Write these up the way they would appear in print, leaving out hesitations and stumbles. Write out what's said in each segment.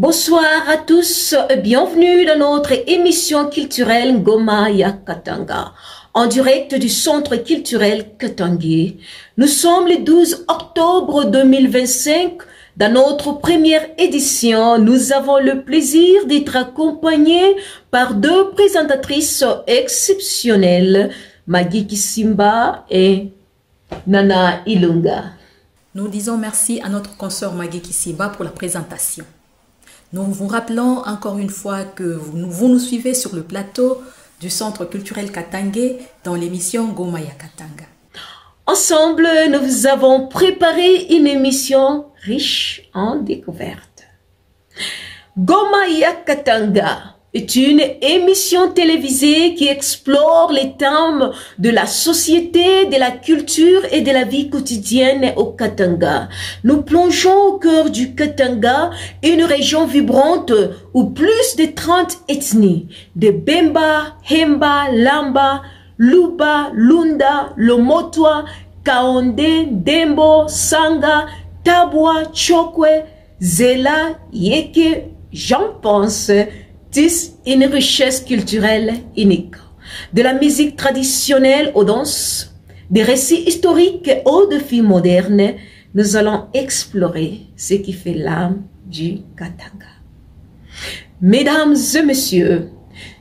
Bonsoir à tous, bienvenue dans notre émission culturelle Ngoma ya Katanga, en direct du Centre culturel Katangé. Nous sommes le 12 octobre 2025. Dans notre première édition, nous avons le plaisir d'être accompagnés par deux présentatrices exceptionnelles, Maggie Kisimba et Nana Ilunga. Nous disons merci à notre consoeur Maggie Kisimba pour la présentation. Nous vous rappelons encore une fois que vous nous suivez sur le plateau du Centre culturel Katangé dans l'émission Ngoma ya Katanga. Ensemble, nous vous avons préparé une émission riche en découvertes. Ngoma ya Katanga est une émission télévisée qui explore les thèmes de la société, de la culture et de la vie quotidienne au Katanga. Nous plongeons au cœur du Katanga, une région vibrante où plus de 30 ethnies, de Bemba, Hemba, Lamba, Luba, Lunda, Lomotwa, Kaonde, Dembo, Sanga, Tabwa, Chokwe, Zela, Yeke, j'en pense, tissent une richesse culturelle unique. De la musique traditionnelle aux danses, des récits historiques aux défis modernes, nous allons explorer ce qui fait l'âme du Katanga. Mesdames et messieurs,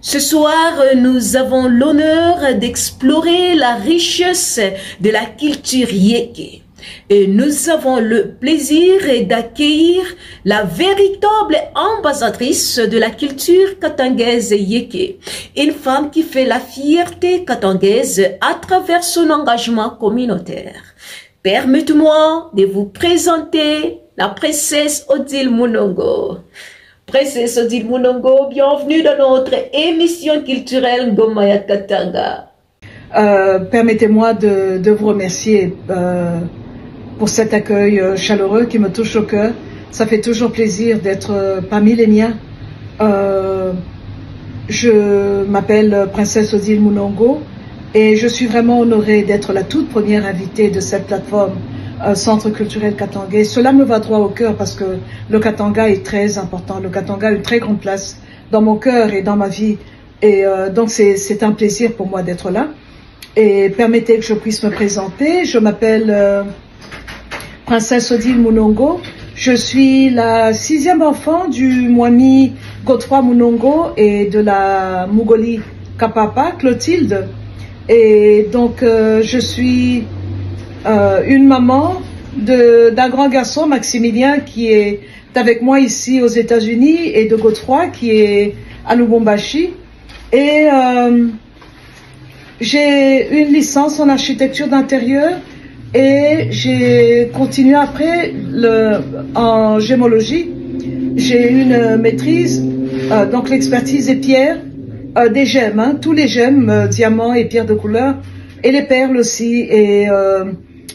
ce soir, nous avons l'honneur d'explorer la richesse de la culture Yeke. Et nous avons le plaisir d'accueillir la véritable ambassadrice de la culture katangaise Yeke, une femme qui fait la fierté katangaise à travers son engagement communautaire. Permettez-moi de vous présenter la princesse Odile Munongo. Princesse Odile Munongo, bienvenue dans notre émission culturelle Ngoma ya Katanga. Permettez-moi de vous remercier pour cet accueil chaleureux qui me touche au cœur. Ça fait toujours plaisir d'être parmi les miens. Je m'appelle Princesse Odile Munongo et je suis vraiment honorée d'être la toute première invitée de cette plateforme Centre culturel Katangé. Cela me va droit au cœur parce que le Katanga est très important. Le Katanga a une très grande place dans mon cœur et dans ma vie. Et donc c'est un plaisir pour moi d'être là. Et permettez que je puisse me présenter. Je m'appelle Princesse Odile Munongo. Je suis la 6e enfant du Mwami Godefroy Munongo et de la Mugoli Kapapa, Clotilde. Et donc je suis une maman d'un grand garçon, Maximilien, qui est avec moi ici aux États-Unis, et de Godefroy, qui est à Lubumbashi. Et j'ai une licence en architecture d'intérieur et j'ai continué après en gémologie. J'ai une maîtrise, donc l'expertise des pierres, des gemmes, hein, tous les gemmes, diamants et pierres de couleur, et les perles aussi. Et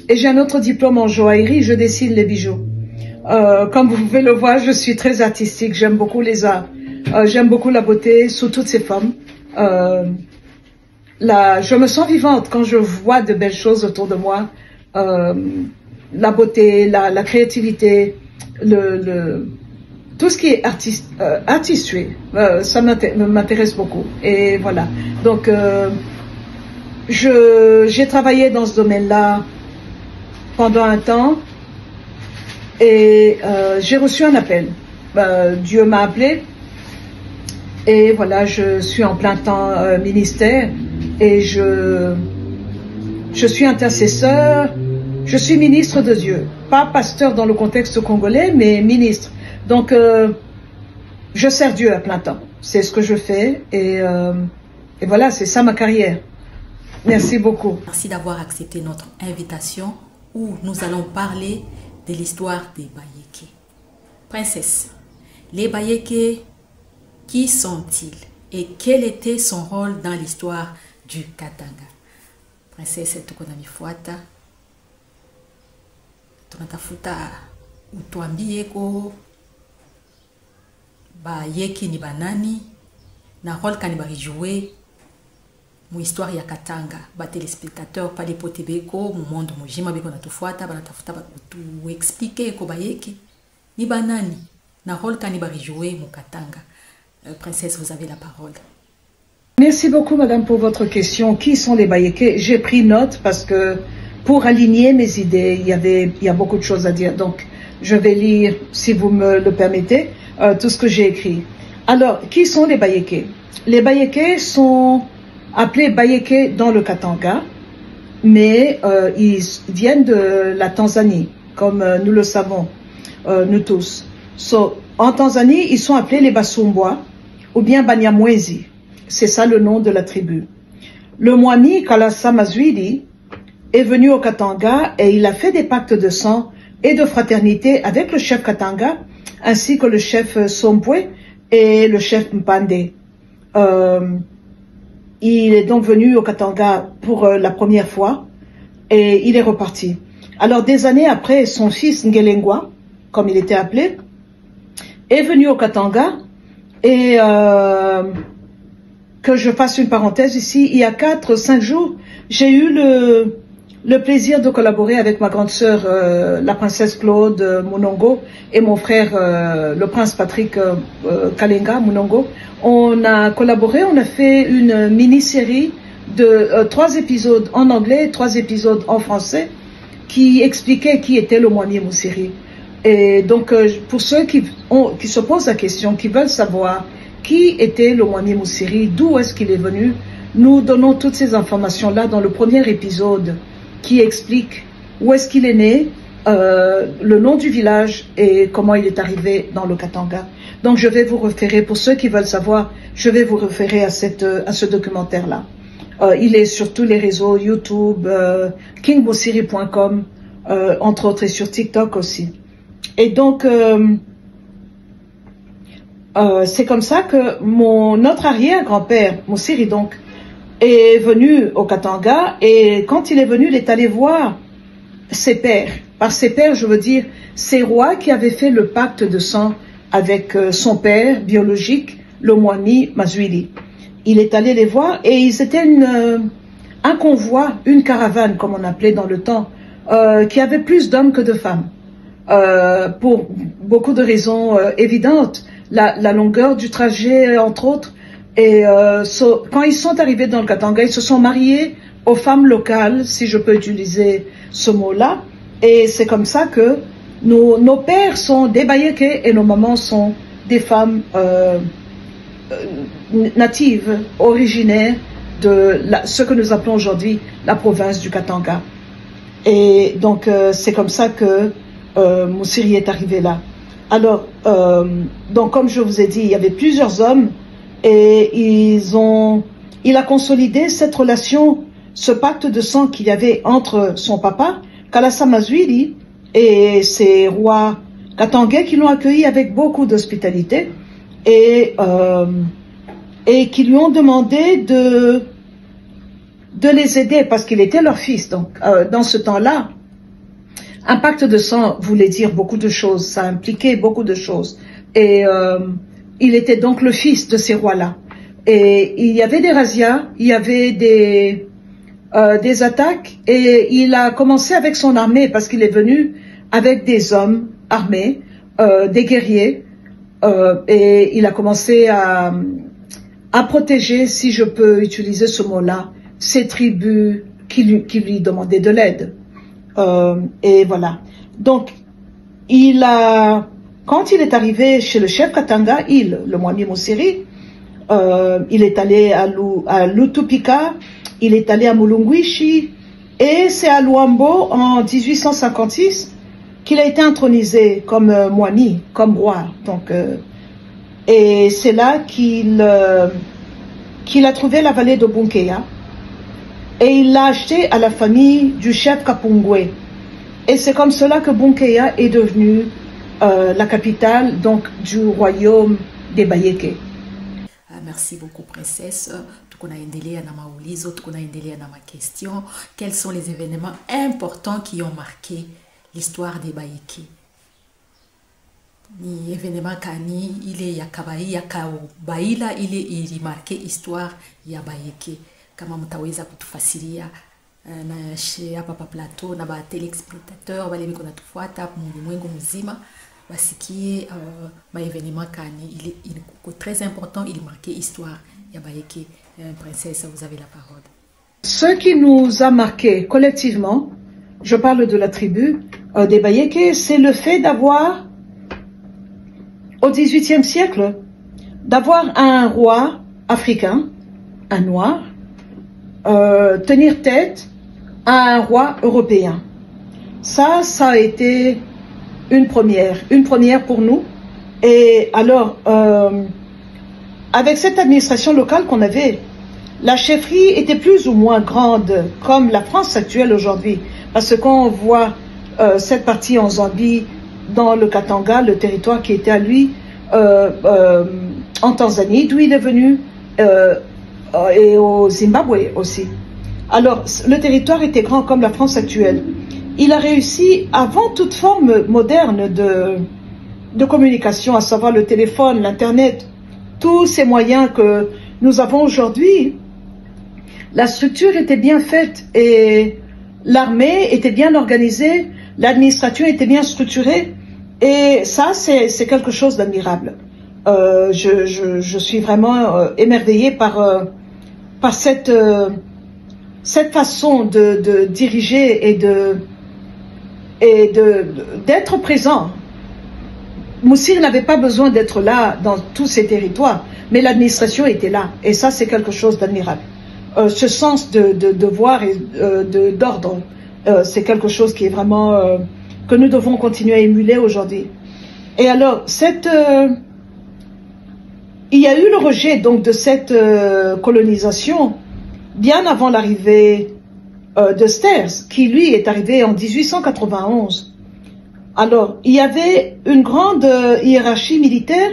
j'ai un autre diplôme en joaillerie, je dessine les bijoux. Comme vous pouvez le voir, je suis très artistique, j'aime beaucoup les arts. J'aime beaucoup la beauté sous toutes ses formes. Je me sens vivante quand je vois de belles choses autour de moi. La beauté, la créativité, tout ce qui est artistué, ça m'intéresse beaucoup. Et voilà. Donc, j'ai travaillé dans ce domaine-là pendant un temps et j'ai reçu un appel. Dieu m'a appelé et voilà, je suis en plein temps ministère et je suis intercesseur, je suis ministre de Dieu, pas pasteur dans le contexte congolais, mais ministre. Donc, je sers Dieu à plein temps. C'est ce que je fais et voilà, c'est ça ma carrière. Merci beaucoup. Merci d'avoir accepté notre invitation où nous allons parler de l'histoire des Bayeke. Princesse, les Bayeke, qui sont-ils et quel était son rôle dans l'histoire du Katanga? Princesse, tukonami fuata. Tunatafuta utuambie ko Bayeke ni banani na rôle kani barijouer mu histoire ya Katanga. Ba téléspectateurs pa les potebeko mu monde mujima beko natufuata banatafuta tu expliquer ko Bayeke ni banani na rôle kanibari joué Mukatanga. Princesse, vous avez la parole. Merci beaucoup, madame, pour votre question. Qui sont les Bayékés? J'ai pris note parce que pour aligner mes idées, il y a beaucoup de choses à dire. Donc, je vais lire, si vous me le permettez, tout ce que j'ai écrit. Alors, qui sont les Bayékés? Les Bayékés sont appelés Bayékés dans le Katanga, mais ils viennent de la Tanzanie, comme nous le savons, nous tous. En Tanzanie, ils sont appelés les Basumbwa ou bien Banyamwezi. C'est ça le nom de la tribu. Le Mwami Kalasa Mazwili est venu au Katanga et il a fait des pactes de sang et de fraternité avec le chef Katanga, ainsi que le chef Sompwe et le chef Mpande. Il est donc venu au Katanga pour la première fois et il est reparti. Alors des années après, son fils Ngelengwa, comme il était appelé, est venu au Katanga et que je fasse une parenthèse ici, il y a 4-5 jours, j'ai eu le plaisir de collaborer avec ma grande sœur, la princesse Claude Munongo, et mon frère, le prince Patrick Kalenga Munongo. On a collaboré, on a fait une mini-série de 3 épisodes en anglais, 3 épisodes en français, qui expliquaient qui était le Mwami Musiri. Et donc, pour ceux qui se posent la question, qui veulent savoir qui était le Mwami Musiri, d'où est-ce qu'il est venu, nous donnons toutes ces informations-là dans le premier épisode qui explique où est-ce qu'il est né, le nom du village et comment il est arrivé dans le Katanga. Donc je vais vous référer, pour ceux qui veulent savoir, je vais vous référer à ce documentaire-là. Il est sur tous les réseaux, YouTube, kingmusiri.com, entre autres, et sur TikTok aussi. Et donc, c'est comme ça que notre arrière-grand-père, Musiri donc, est venu au Katanga, et quand il est venu, il est allé voir ses pères. Par ses pères, je veux dire, ces rois qui avaient fait le pacte de sang avec son père biologique, le Mwami Mazwili. Il est allé les voir, et ils étaient un convoi, une caravane, comme on appelait dans le temps, qui avait plus d'hommes que de femmes. Pour beaucoup de raisons évidentes. La longueur du trajet, entre autres. Et quand ils sont arrivés dans le Katanga, ils se sont mariés aux femmes locales, si je peux utiliser ce mot-là. Et c'est comme ça que nos pères sont des Bayékés et nos mamans sont des femmes natives, originaires de ce que nous appelons aujourd'hui la province du Katanga. Et donc c'est comme ça que Musiri est arrivé là. Alors, donc comme je vous ai dit, il y avait plusieurs hommes et il a consolidé cette relation, ce pacte de sang qu'il y avait entre son papa, Kalasa Mazwili, et ses rois katangais qui l'ont accueilli avec beaucoup d'hospitalité et qui lui ont demandé de les aider parce qu'il était leur fils. Donc, dans ce temps-là, un pacte de sang voulait dire beaucoup de choses, ça impliquait beaucoup de choses. Et il était donc le fils de ces rois-là. Et il y avait des razzias, il y avait des attaques, et il a commencé avec son armée, parce qu'il est venu avec des hommes armés, des guerriers, et il a commencé à protéger, si je peux utiliser ce mot-là, ces tribus qui lui demandaient de l'aide. Et voilà. Donc, quand il est arrivé chez le chef Katanga, le Mwami Musiri, il est allé à Lutupika, il est allé à Mulungwishi, et c'est à Luambo en 1856 qu'il a été intronisé comme Mwami, comme roi. Donc, et c'est là qu'il a trouvé la vallée de Bunkeya, et il l'a acheté à la famille du chef Kapungwe. Et c'est comme cela que Bunkeya est devenue la capitale donc, du royaume des Bayékés. Merci beaucoup, princesse. Question. Quels sont les événements importants qui ont marqué l'histoire des Bayékés? Ni événement kani ile ya kabai ya kabaila ile ilimarke histoire ya Bayékés. Kama mtaweza kutufasiria na hapa pa plateau na ba telespectateur wale biko natufuata ulimwengu mzima ce qui est événement Kani, il est très important, il est marqué histoire. Yabayeke, princesse, vous avez la parole. Ce qui nous a marqué collectivement, je parle de la tribu des Bayeke, c'est le fait d'avoir, au XVIIIe siècle, d'avoir un roi africain, un noir, tenir tête à un roi européen. Ça a été une première pour nous. Et alors, avec cette administration locale qu'on avait, la chefferie était plus ou moins grande, comme la France actuelle aujourd'hui. Parce qu'on voit cette partie en Zambie, dans le Katanga, le territoire qui était à lui, en Tanzanie, d'où il est venu, et au Zimbabwe aussi. Alors, le territoire était grand comme la France actuelle. Il a réussi, avant toute forme moderne de communication, à savoir le téléphone, l'Internet, tous ces moyens que nous avons aujourd'hui, la structure était bien faite et l'armée était bien organisée, l'administration était bien structurée et ça, c'est quelque chose d'admirable. Je suis vraiment émerveillée par cette façon de diriger et d'être présent. Moussir n'avait pas besoin d'être là dans tous ces territoires, mais l'administration était là. Et ça, c'est quelque chose d'admirable. Ce sens de devoir et d'ordre, c'est quelque chose qui est vraiment que nous devons continuer à émuler aujourd'hui. Et alors, il y a eu le rejet donc de cette colonisation bien avant l'arrivée de Sters, qui lui est arrivé en 1891. Alors, il y avait une grande hiérarchie militaire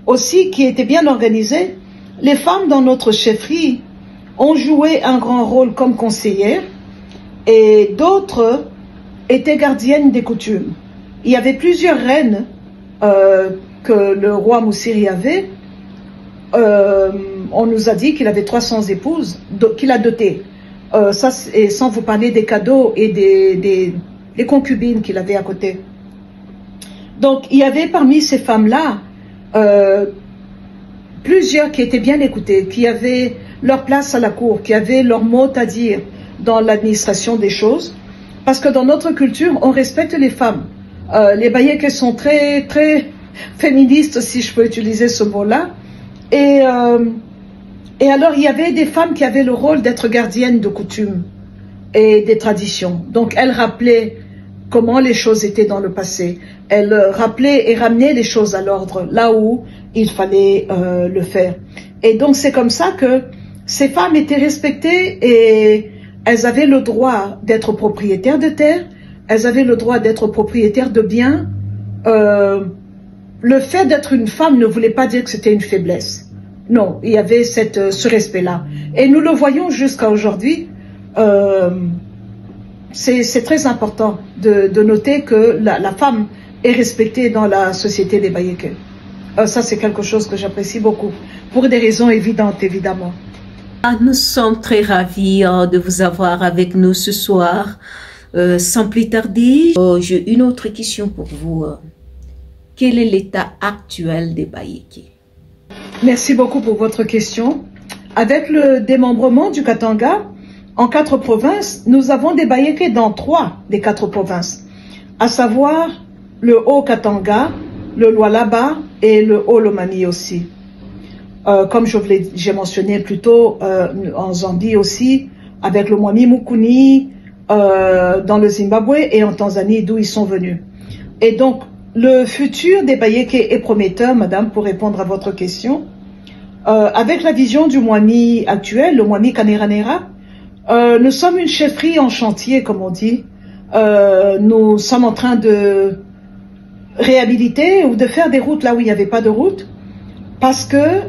aussi qui était bien organisée. Les femmes dans notre chefferie ont joué un grand rôle comme conseillères et d'autres étaient gardiennes des coutumes. Il y avait plusieurs reines que le roi Moussiri avait. On nous a dit qu'il avait 300 épouses qu'il a dotées. Ça, et sans vous parler des cadeaux et des concubines qu'il avait à côté. Donc, il y avait parmi ces femmes-là plusieurs qui étaient bien écoutées, qui avaient leur place à la cour, qui avaient leur mot à dire dans l'administration des choses. Parce que dans notre culture, on respecte les femmes. Les Bayèques sont très, très féministes, si je peux utiliser ce mot-là. Et alors, il y avait des femmes qui avaient le rôle d'être gardiennes de coutumes et des traditions. Donc, elles rappelaient comment les choses étaient dans le passé. Elles rappelaient et ramenaient les choses à l'ordre, là où il fallait le faire. Et donc, c'est comme ça que ces femmes étaient respectées et elles avaient le droit d'être propriétaires de terre, elles avaient le droit d'être propriétaires de biens. Le fait d'être une femme ne voulait pas dire que c'était une faiblesse. Non, il y avait ce respect-là. Et nous le voyons jusqu'à aujourd'hui. C'est très important de noter que la femme est respectée dans la société des Bayèques. Ça, c'est quelque chose que j'apprécie beaucoup, pour des raisons évidentes, évidemment. Nous sommes très ravis de vous avoir avec nous ce soir. Sans plus tarder, j'ai une autre question pour vous. Quel est l'état actuel des Bayèques? Merci beaucoup pour votre question. Avec le démembrement du Katanga, en 4 provinces, nous avons des Bayèques dans 3 des 4 provinces, à savoir le Haut-Katanga, le Lualaba et le Haut-Lomami aussi. Comme j'ai mentionné plus tôt, en Zambie aussi, avec le Mwami Mukuni, dans le Zimbabwe et en Tanzanie, d'où ils sont venus. Et donc, le futur des Bayèques est prometteur, madame, pour répondre à votre question. Avec la vision du Mwami actuel, le Mwami Kaneranera, nous sommes une chefferie en chantier, comme on dit. Nous sommes en train de réhabiliter ou de faire des routes là où il n'y avait pas de route, parce que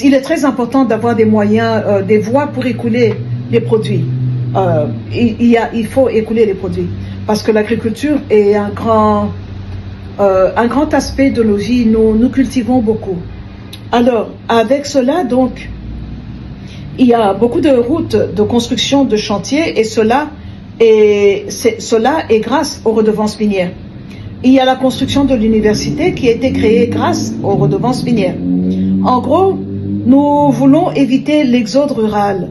il est très important d'avoir des moyens, des voies pour écouler les produits. Il faut écouler les produits, parce que l'agriculture est un grand aspect de nos vies. Nous cultivons beaucoup. Alors, avec cela, donc, il y a beaucoup de routes de construction de chantiers, et cela est grâce aux redevances minières. il y a la construction de l'université qui a été créée grâce aux redevances minières. En gros, nous voulons éviter l'exode rural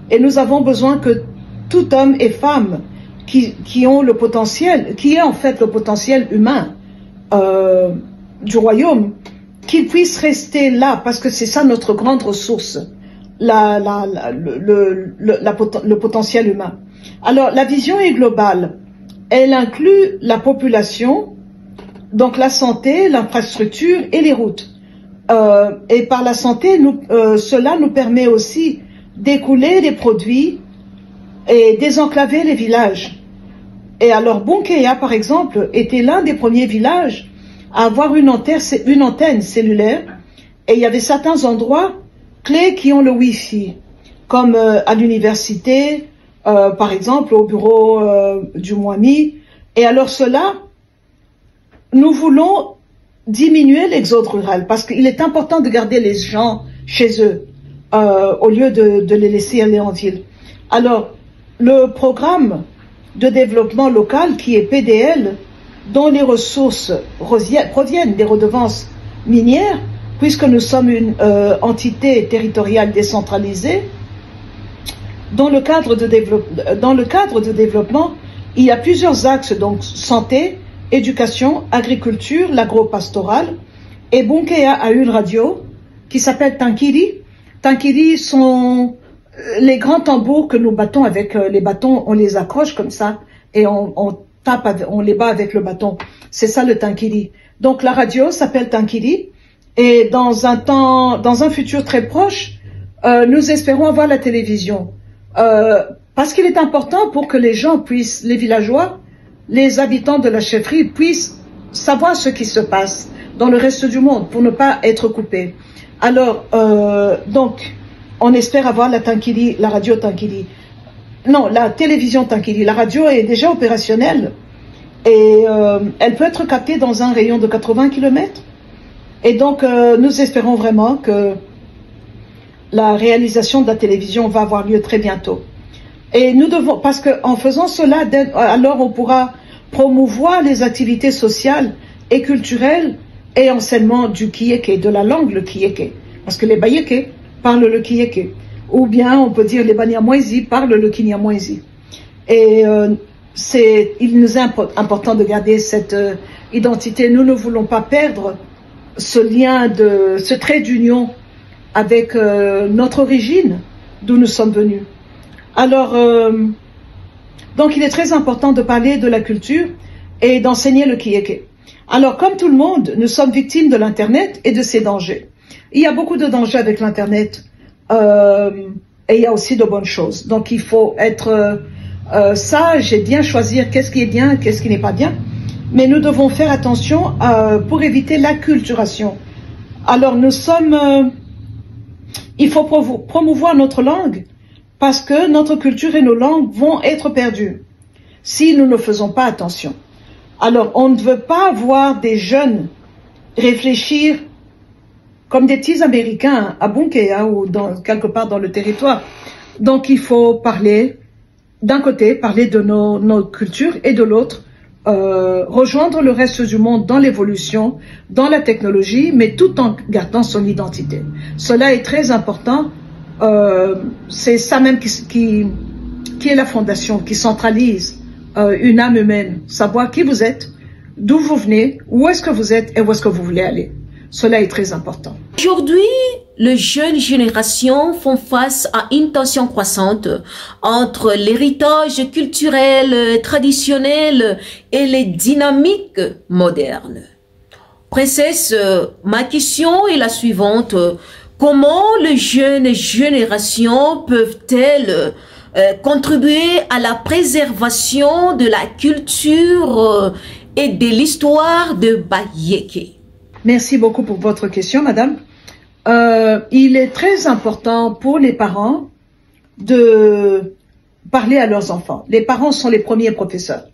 et nous avons besoin que tout homme et femme qui ont le potentiel, qui est en fait le potentiel humain du royaume, qu'ils puissent rester là parce que c'est ça notre grande ressource, le potentiel humain. Alors la vision est globale, elle inclut la population, donc la santé, l'infrastructure et les routes. Et par la santé, cela nous permet aussi d'écouler les produits et désenclaver les villages. Et alors Bunkeya, par exemple, était l'un des premiers villages à avoir une antenne cellulaire. Et il y avait certains endroits clés qui ont le Wi-Fi, comme à l'université, par exemple, au bureau du Mwami. Et alors cela, nous voulons diminuer l'exode rural parce qu'il est important de garder les gens chez eux au lieu de les laisser aller en ville. Alors, le programme de développement local qui est PDL, dont les ressources proviennent des redevances minières, puisque nous sommes une entité territoriale décentralisée, dans le cadre de développement, il y a plusieurs axes, donc santé, éducation, agriculture, l'agro-pastoral. Et Bunkeya a une radio qui s'appelle Tankiri. Tankiri sont les grands tambours que nous battons avec les bâtons, on les accroche comme ça et on les bat avec le bâton. C'est ça le Tankiri. Donc la radio s'appelle Tankiri et dans un futur très proche, nous espérons avoir la télévision. Parce qu'il est important pour que les gens puissent, les villageois, les habitants de la chefferie puissent savoir ce qui se passe dans le reste du monde pour ne pas être coupés. Alors, donc, on espère avoir la Tankiri, la radio Tankiri. Non, la télévision Tankiri. La radio est déjà opérationnelle et elle peut être captée dans un rayon de 80 km. Et donc, nous espérons vraiment que la réalisation de la télévision va avoir lieu très bientôt. Et nous devons, parce qu'en faisant cela, alors on pourra promouvoir les activités sociales et culturelles et enseignement du Kiyeke, de la langue le Kiyeke. Parce que les Bayeke parlent le Kiyeke. Ou bien on peut dire les Banyamwezi parlent le Kinyamwezi. Et il nous est important de garder cette identité. Nous ne voulons pas perdre ce lien, ce trait d'union avec notre origine, d'où nous sommes venus. Alors, donc il est très important de parler de la culture et d'enseigner le Kiyeke. Alors, comme tout le monde, nous sommes victimes de l'Internet et de ses dangers. Il y a beaucoup de dangers avec l'Internet et il y a aussi de bonnes choses. Donc, il faut être sage et bien choisir qu'est-ce qui est bien, qu'est-ce qui n'est pas bien. Mais nous devons faire attention pour éviter l'acculturation. Alors, il faut promouvoir notre langue parce que notre culture et nos langues vont être perdues si nous ne faisons pas attention. Alors, on ne veut pas voir des jeunes réfléchir comme des petits Américains à Bunkeya ou quelque part dans le territoire. Donc, il faut parler, d'un côté, parler de nos cultures et de l'autre, rejoindre le reste du monde dans l'évolution, dans la technologie, mais tout en gardant son identité. Cela est très important. C'est ça même qui est la fondation, qui centralise une âme humaine, savoir qui vous êtes, d'où vous venez, où est-ce que vous êtes et où est-ce que vous voulez aller. Cela est très important. Aujourd'hui, les jeunes générations font face à une tension croissante entre l'héritage culturel traditionnel et les dynamiques modernes. Princesse, ma question est la suivante. Comment les jeunes générations peuvent-elles contribuer à la préservation de la culture et de l'histoire de Bayeke? Merci beaucoup pour votre question, madame. Il est très important pour les parents de parler à leurs enfants. Les parents sont les premiers professeurs.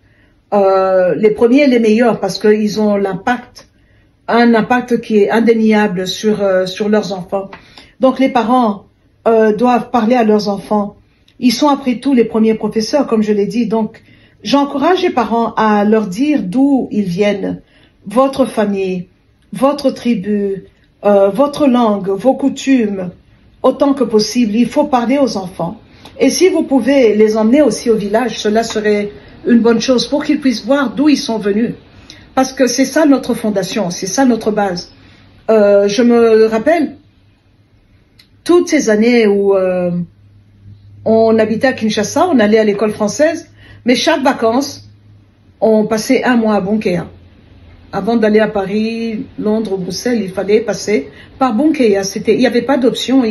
Les premiers et les meilleurs parce qu'ils ont un impact qui est indéniable sur leurs enfants. Donc les parents doivent parler à leurs enfants. Ils sont après tout les premiers professeurs, comme je l'ai dit. Donc j'encourage les parents à leur dire d'où ils viennent, votre famille, votre tribu, votre langue, vos coutumes, autant que possible. Il faut parler aux enfants. Et si vous pouvez les emmener aussi au village, cela serait une bonne chose pour qu'ils puissent voir d'où ils sont venus. Parce que c'est ça notre fondation, c'est ça notre base. Je me rappelle toutes ces années où on habitait à Kinshasa, on allait à l'école française, mais chaque vacances, on passait un mois à Bunkéa. Avant d'aller à Paris, Londres, Bruxelles, il fallait passer par Bunkéa. Il n'y avait pas d'option,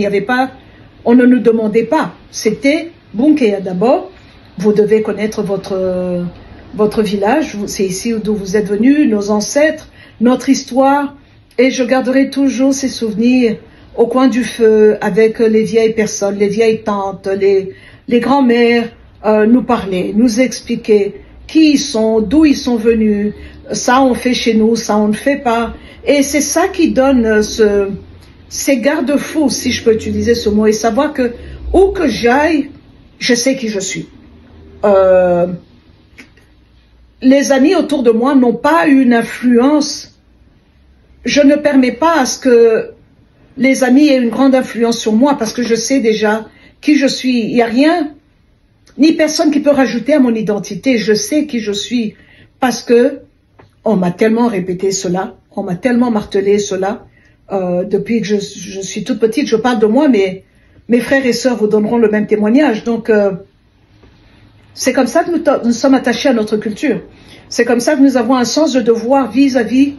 on ne nous demandait pas. C'était Bunkéa d'abord. Vous devez connaître votre village, c'est ici d'où vous êtes venus, nos ancêtres, notre histoire. Et je garderai toujours ces souvenirs au coin du feu avec les vieilles personnes, les vieilles tantes, les grands-mères nous parler, nous expliquer qui ils sont, d'où ils sont venus. Ça on fait chez nous, ça on ne fait pas. Et c'est ça qui donne ces garde-fous, si je peux utiliser ce mot, et savoir que où que j'aille, je sais qui je suis. Les amis autour de moi n'ont pas une influence. Je ne permets pas à ce que les amis aient une grande influence sur moi parce que je sais déjà qui je suis. Il n'y a rien, ni personne qui peut rajouter à mon identité. Je sais qui je suis parce que on m'a tellement répété cela, on m'a tellement martelé cela. Depuis que je suis toute petite, je parle de moi, mais mes frères et sœurs vous donneront le même témoignage. Donc, c'est comme ça que nous sommes attachés à notre culture. C'est comme ça que nous avons un sens de devoir vis-à-vis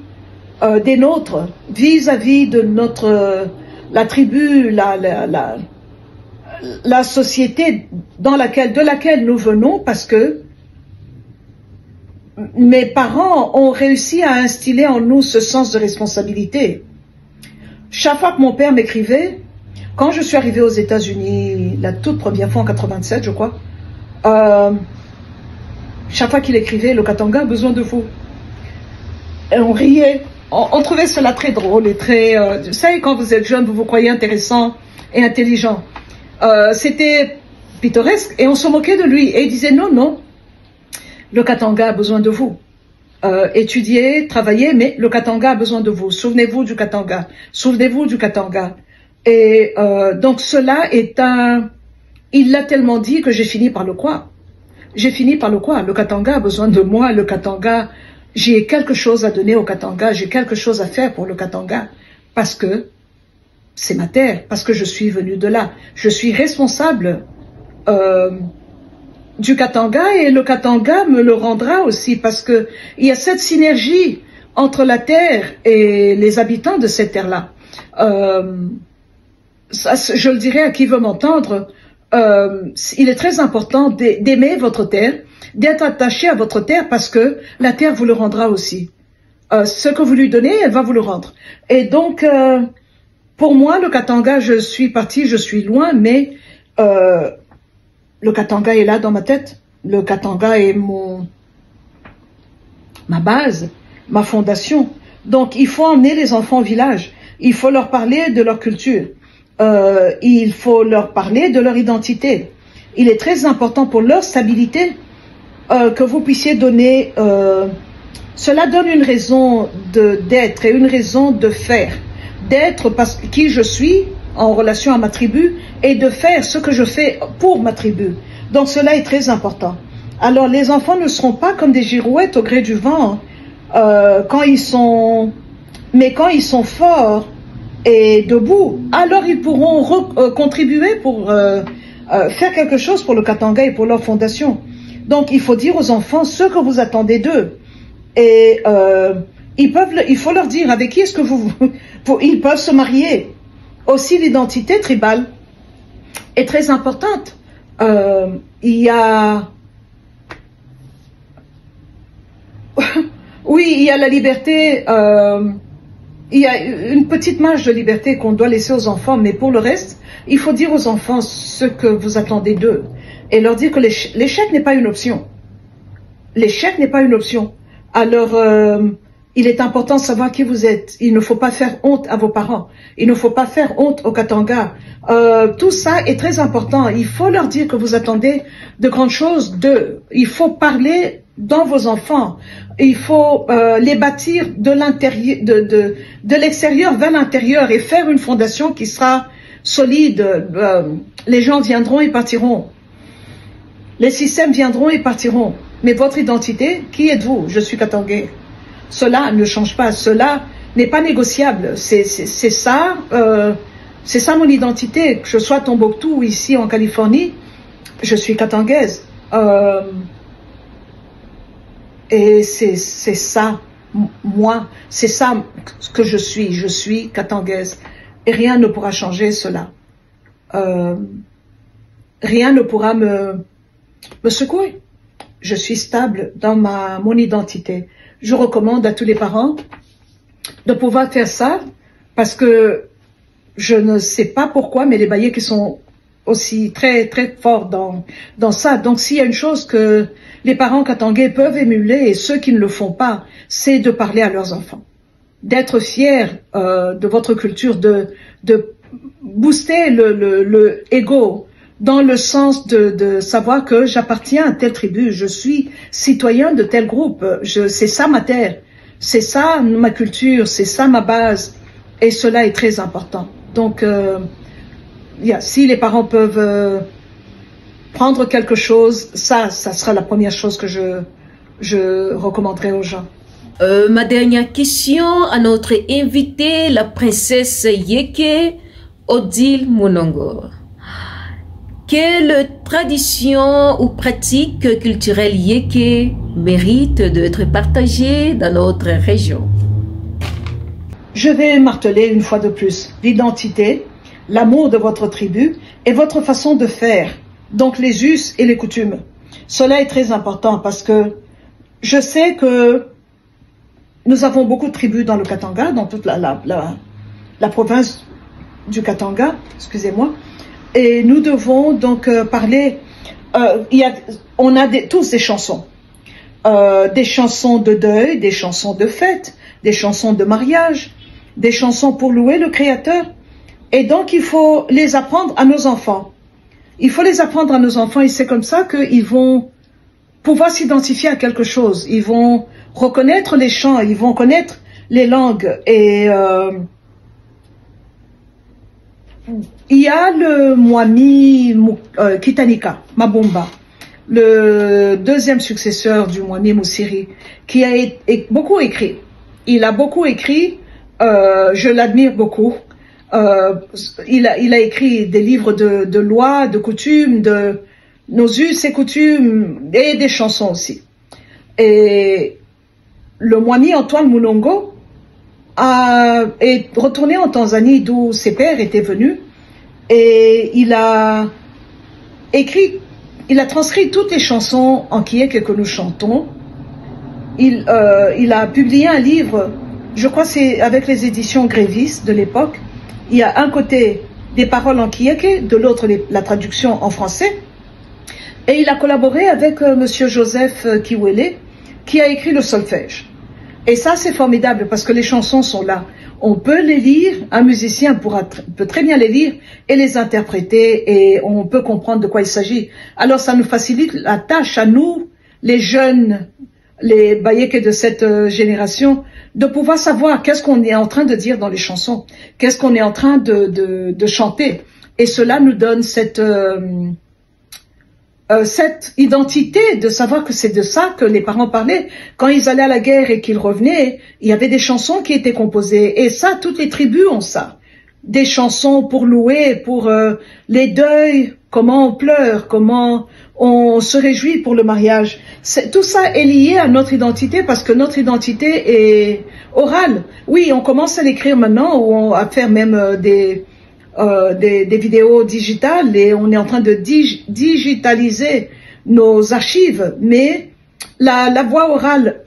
des nôtres, vis-à-vis de la tribu, la société de laquelle nous venons, parce que mes parents ont réussi à instiller en nous ce sens de responsabilité. Chaque fois que mon père m'écrivait, quand je suis arrivée aux États-Unis, la toute première fois en 87, je crois, chaque fois qu'il écrivait, le Katanga a besoin de vous. Et on riait. On trouvait cela très drôle et très... vous savez, quand vous êtes jeune, vous vous croyez intéressant et intelligent. C'était pittoresque et on se moquait de lui. Et il disait non, non, le Katanga a besoin de vous. Étudiez, travaillez, mais le Katanga a besoin de vous. Souvenez-vous du Katanga. Souvenez-vous du Katanga. Et donc cela est un... Il l'a tellement dit que j'ai fini par le croire. J'ai fini par le croire. Le Katanga a besoin de moi. Le Katanga, j'ai quelque chose à donner au Katanga. J'ai quelque chose à faire pour le Katanga. Parce que c'est ma terre. Parce que je suis venue de là. Je suis responsable du Katanga et le Katanga me le rendra aussi. Parce que il y a cette synergie entre la terre et les habitants de cette terre-là. Je le dirai à qui veut m'entendre. Il est très important d'aimer votre terre, d'être attaché à votre terre parce que la terre vous le rendra aussi. Ce que vous lui donnez, elle va vous le rendre. Et donc, pour moi, le Katanga, je suis partie, je suis loin, mais le Katanga est là dans ma tête. Le Katanga est ma base, ma fondation. Donc, il faut emmener les enfants au village. Il faut leur parler de leur culture. Il faut leur parler de leur identité. Il est très important pour leur stabilité que vous puissiez donner... cela donne une raison d'être et une raison de faire. D'être parce que qui je suis en relation à ma tribu et de faire ce que je fais pour ma tribu. Donc cela est très important. Alors les enfants ne seront pas comme des girouettes au gré du vent quand ils sont... Mais quand ils sont forts et debout, alors ils pourront contribuer pour faire quelque chose pour le Katanga et pour leur fondation. Donc il faut dire aux enfants ce que vous attendez d'eux. Et il faut leur dire avec qui est-ce que ils peuvent se marier. Aussi l'identité tribale est très importante. Il y a... oui, il y a la liberté... il y a une petite marge de liberté qu'on doit laisser aux enfants, mais pour le reste, il faut dire aux enfants ce que vous attendez d'eux et leur dire que l'échec n'est pas une option. L'échec n'est pas une option. Alors, il est important de savoir qui vous êtes. Il ne faut pas faire honte à vos parents. Il ne faut pas faire honte au Katanga. Tout ça est très important. Il faut leur dire que vous attendez de grandes choses d'eux. Il faut parler dans vos enfants. Il faut les bâtir de l'intérieur, de l'extérieur vers l'intérieur et faire une fondation qui sera solide. Les gens viendront et partiront. Les systèmes viendront et partiront. Mais votre identité, qui êtes-vous? Je suis Katangais. Cela ne change pas. Cela n'est pas négociable. C'est ça mon identité. Que je sois à Tombouctou ou ici en Californie, je suis katangaise. Et c'est ça, moi, c'est ça ce que je suis katangaise. Et rien ne pourra changer cela. Rien ne pourra me secouer. Je suis stable dans mon identité. Je recommande à tous les parents de pouvoir faire ça parce que je ne sais pas pourquoi, mais les baïés qui sont aussi très très forts dans ça. Donc s'il y a une chose que les parents katangais peuvent émuler et ceux qui ne le font pas, c'est de parler à leurs enfants, d'être fiers de votre culture, de booster le ego dans le sens de savoir que j'appartiens à telle tribu, je suis citoyen de tel groupe, c'est ça ma terre, c'est ça ma culture, c'est ça ma base et cela est très important. Donc si les parents peuvent prendre quelque chose, ça sera la première chose que je recommanderai aux gens. Ma dernière question à notre invitée, la princesse Yeke Odile Munongo. Quelle tradition ou pratique culturelle Yeke mérite d'être partagée dans notre région? Je vais marteler une fois de plus l'identité, l'amour de votre tribu et votre façon de faire, donc les us et les coutumes. Cela est très important parce que je sais que nous avons beaucoup de tribus dans le Katanga, dans toute la province du Katanga, excusez-moi, et nous devons donc parler, on a tous des chansons de deuil, des chansons de fête, des chansons de mariage, des chansons pour louer le Créateur. Et donc, il faut les apprendre à nos enfants. Il faut les apprendre à nos enfants et c'est comme ça qu'ils vont pouvoir s'identifier à quelque chose. Ils vont reconnaître les chants, ils vont connaître les langues. Et il y a le Mwami Kitanika, Mabumba, le deuxième successeur du Mwami Musiri, qui a beaucoup écrit. Il a beaucoup écrit, je l'admire beaucoup. Il a écrit des livres de lois, de coutumes, de nos us et coutumes et des chansons aussi. Et le Mwami Antoine Munongo est retourné en Tanzanie d'où ses pères étaient venus et il a transcrit toutes les chansons en Kieke que nous chantons. Il a publié un livre, je crois c'est avec les éditions Grévis de l'époque. Il y a un côté des paroles en Kieke, de l'autre la traduction en français. Et il a collaboré avec Monsieur Joseph Kiwele, qui a écrit le solfège. Et ça, c'est formidable parce que les chansons sont là. On peut les lire, un musicien peut très bien les lire et les interpréter et on peut comprendre de quoi il s'agit. Alors ça nous facilite la tâche à nous, les jeunes, les baïèques de cette génération, de pouvoir savoir qu'est-ce qu'on est en train de dire dans les chansons, qu'est-ce qu'on est en train de chanter. Et cela nous donne cette identité de savoir que c'est de ça que les parents parlaient. Quand ils allaient à la guerre et qu'ils revenaient, il y avait des chansons qui étaient composées. Et ça, toutes les tribus ont ça. Des chansons pour louer, pour les deuils, comment on pleure, comment on se réjouit pour le mariage. Tout ça est lié à notre identité parce que notre identité est orale. Oui, on commence à l'écrire maintenant ou à faire même des vidéos digitales et on est en train de digitaliser nos archives, mais la voix orale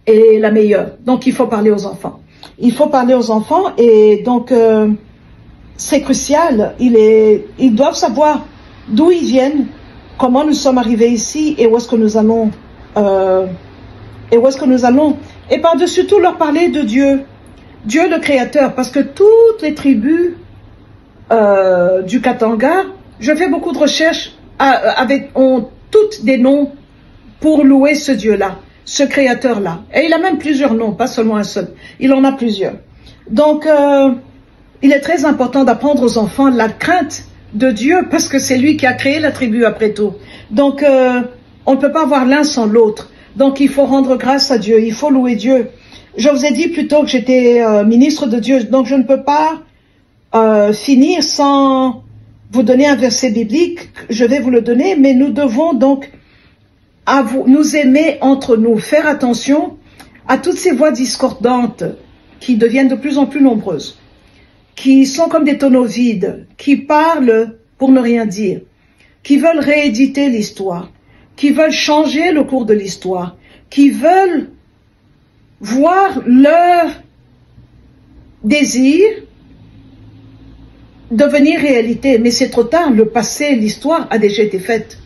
est la meilleure. Donc il faut parler aux enfants. Il faut parler aux enfants et donc c'est crucial. Ils doivent savoir d'où ils viennent, comment nous sommes arrivés ici et où est-ce que nous allons. Et par-dessus tout leur parler de Dieu. Dieu le Créateur, parce que toutes les tribus du Katanga, je fais beaucoup de recherches, ont toutes des noms pour louer ce Dieu-là, ce Créateur-là. Et il a même plusieurs noms, pas seulement un seul. Il en a plusieurs. Donc, il est très important d'apprendre aux enfants la crainte de Dieu parce que c'est lui qui a créé la tribu après tout. Donc, on ne peut pas avoir l'un sans l'autre. Donc, il faut rendre grâce à Dieu, il faut louer Dieu. Je vous ai dit plus tôt que j'étais ministre de Dieu, donc je ne peux pas finir sans vous donner un verset biblique. Je vais vous le donner, mais nous devons donc nous aimer entre nous, faire attention à toutes ces voix discordantes qui deviennent de plus en plus nombreuses, qui sont comme des tonneaux vides, qui parlent pour ne rien dire, qui veulent rééditer l'histoire, qui veulent changer le cours de l'histoire, qui veulent voir leur désir devenir réalité. Mais c'est trop tard, le passé, l'histoire a déjà été faite.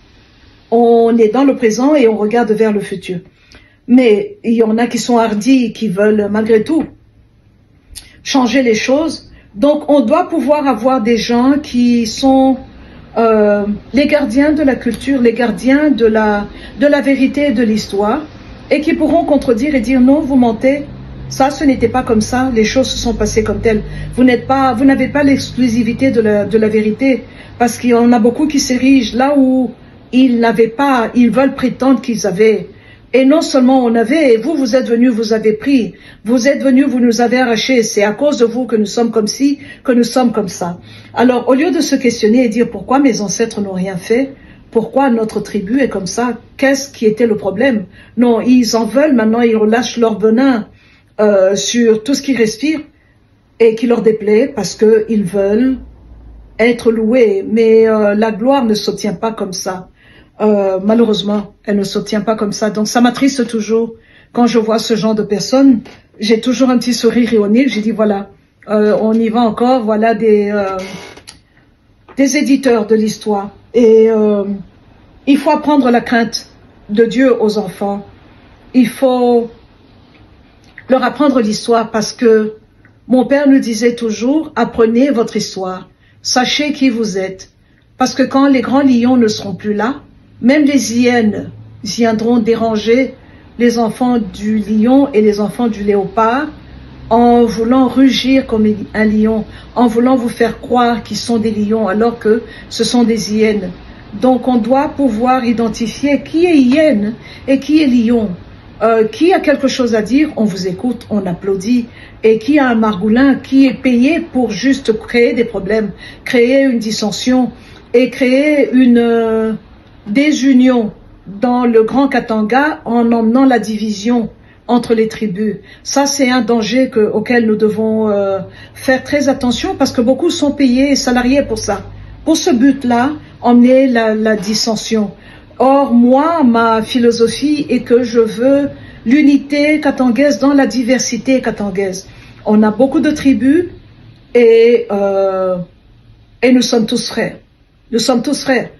On est dans le présent et on regarde vers le futur. Mais il y en a qui sont hardis, qui veulent malgré tout changer les choses. Donc on doit pouvoir avoir des gens qui sont les gardiens de la culture, les gardiens de la vérité et de l'histoire, et qui pourront contredire et dire non, vous mentez, ça ce n'était pas comme ça, les choses se sont passées comme telles. Vous n'avez pas l'exclusivité de la vérité, parce qu'il y en a beaucoup qui s'érigent là où ils n'avaient pas, ils veulent prétendre qu'ils avaient. Et non seulement on avait, et vous êtes venus, vous avez pris, vous êtes venus, vous nous avez arrachés, c'est à cause de vous que nous sommes comme ci, que nous sommes comme ça. Alors, au lieu de se questionner et dire pourquoi mes ancêtres n'ont rien fait, pourquoi notre tribu est comme ça, qu'est-ce qui était le problème? Non, ils en veulent, maintenant ils relâchent leur venin sur tout ce qui respire et qui leur déplaît parce qu'ils veulent être loués. Mais la gloire ne s'obtient pas comme ça. Malheureusement, elle ne s'obtient pas comme ça. Donc ça m'attriste toujours quand je vois ce genre de personnes. J'ai toujours un petit sourire ironique. J'ai dit voilà, on y va encore. Voilà des éditeurs de l'histoire. Et il faut apprendre la crainte de Dieu aux enfants. Il faut leur apprendre l'histoire parce que mon père nous disait toujours apprenez votre histoire. Sachez qui vous êtes. Parce que quand les grands lions ne seront plus là, même les hyènes viendront déranger les enfants du lion et les enfants du léopard en voulant rugir comme un lion, en voulant vous faire croire qu'ils sont des lions alors que ce sont des hyènes. Donc on doit pouvoir identifier qui est hyène et qui est lion. Qui a quelque chose à dire, on vous écoute, on applaudit. Et qui a un margoulin qui est payé pour juste créer des problèmes, créer une dissension et créer une désunion dans le Grand Katanga en emmenant la division entre les tribus. Ça, c'est un danger auquel nous devons faire très attention parce que beaucoup sont payés et salariés pour ça. Pour ce but-là, emmener la dissension. Or, moi, ma philosophie est que je veux l'unité katangaise dans la diversité katangaise. On a beaucoup de tribus et nous sommes tous frères. Nous sommes tous frères.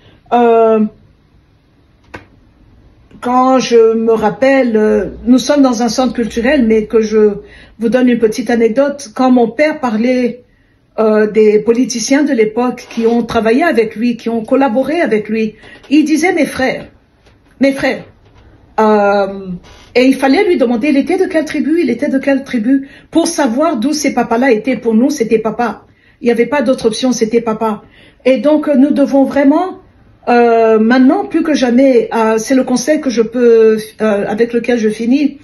Quand je me rappelle, nous sommes dans un centre culturel, mais que je vous donne une petite anecdote. Quand mon père parlait des politiciens de l'époque qui ont travaillé avec lui, qui ont collaboré avec lui, il disait mes frères. Et il fallait lui demander, il était de quelle tribu, pour savoir d'où ces papas-là étaient. Pour nous, c'était papa. Il n'y avait pas d'autre option, c'était papa. Et donc, nous devons vraiment, maintenant, plus que jamais, c'est le conseil que je peux, avec lequel je finis,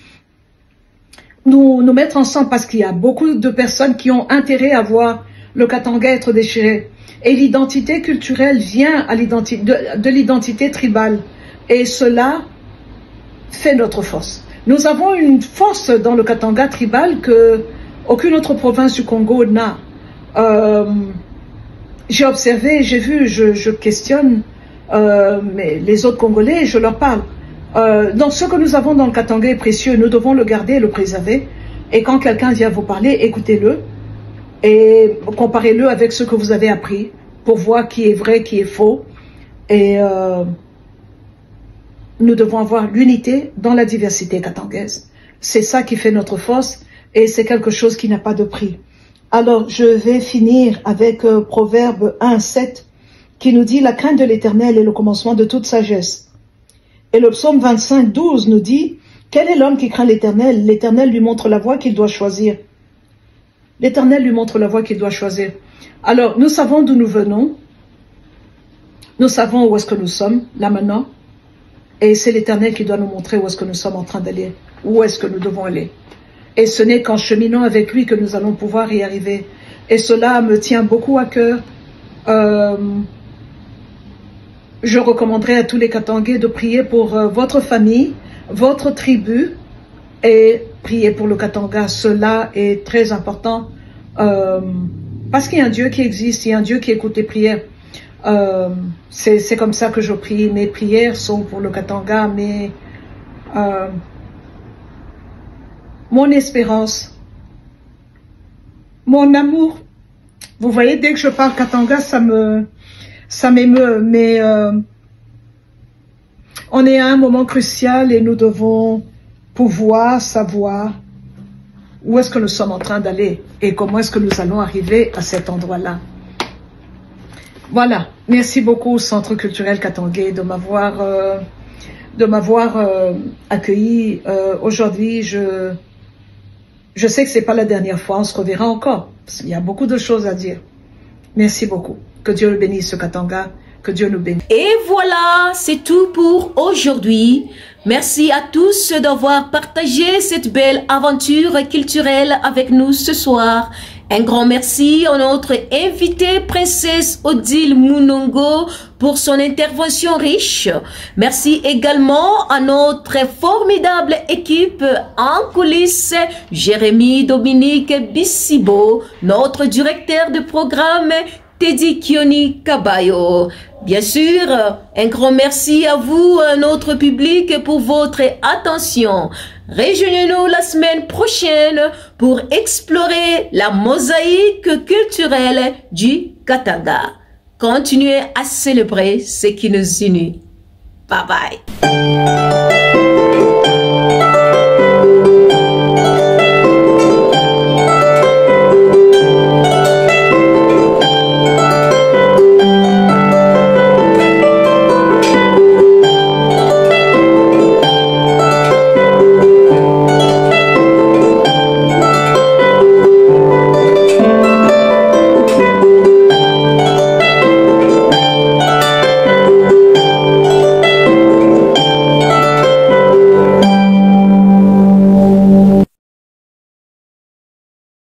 nous mettre ensemble parce qu'il y a beaucoup de personnes qui ont intérêt à voir le Katanga être déchiré. Et l'identité culturelle vient de l'identité tribale. Et cela fait notre force. Nous avons une force dans le Katanga tribal que aucune autre province du Congo n'a. J'ai observé, j'ai vu, je questionne mais les autres Congolais, je leur parle. Donc ce que nous avons dans le Katanga est précieux, nous devons le garder et le préserver. Et quand quelqu'un vient vous parler, écoutez-le et comparez-le avec ce que vous avez appris pour voir qui est vrai, qui est faux. Et nous devons avoir l'unité dans la diversité katangaise. C'est ça qui fait notre force et c'est quelque chose qui n'a pas de prix. Alors, je vais finir avec Proverbe 1, 7 qui nous dit « La crainte de l'Éternel est le commencement de toute sagesse. Et le psaume 25, 12 nous dit, « Quel est l'homme qui craint l'Éternel? L'Éternel lui montre la voie qu'il doit choisir. » L'Éternel lui montre la voie qu'il doit choisir. Alors, nous savons d'où nous venons. Nous savons où est-ce que nous sommes, là maintenant. Et c'est l'Éternel qui doit nous montrer où est-ce que nous sommes en train d'aller, où est-ce que nous devons aller. Et ce n'est qu'en cheminant avec lui que nous allons pouvoir y arriver. Et cela me tient beaucoup à cœur. Je recommanderais à tous les Katangais de prier pour votre famille, votre tribu, et prier pour le Katanga. Cela est très important parce qu'il y a un Dieu qui existe, il y a un Dieu qui écoute les prières. C'est comme ça que je prie. Mes prières sont pour le Katanga, mais mon espérance, mon amour. Vous voyez, dès que je parle Katanga, ça m'émeut, mais on est à un moment crucial et nous devons pouvoir savoir où est-ce que nous sommes en train d'aller et comment est-ce que nous allons arriver à cet endroit-là. Voilà, merci beaucoup au Centre culturel Katangais de m'avoir accueilli aujourd'hui. Je sais que c'est pas la dernière fois, on se reverra encore. Parce qu'il y a beaucoup de choses à dire. Merci beaucoup. Que Dieu le bénisse, ce Katanga. Que Dieu nous bénisse. Et voilà, c'est tout pour aujourd'hui. Merci à tous d'avoir partagé cette belle aventure culturelle avec nous ce soir. Un grand merci à notre invitée princesse Odile Munongo pour son intervention riche. Merci également à notre formidable équipe en coulisses, Jérémy Dominique Bissibo, notre directeur de programme Teddy Kioni Kabayo. Bien sûr, un grand merci à vous, notre public, pour votre attention. Rejoignez-nous la semaine prochaine pour explorer la mosaïque culturelle du Katanga. Continuez à célébrer ce qui nous unit. Bye bye.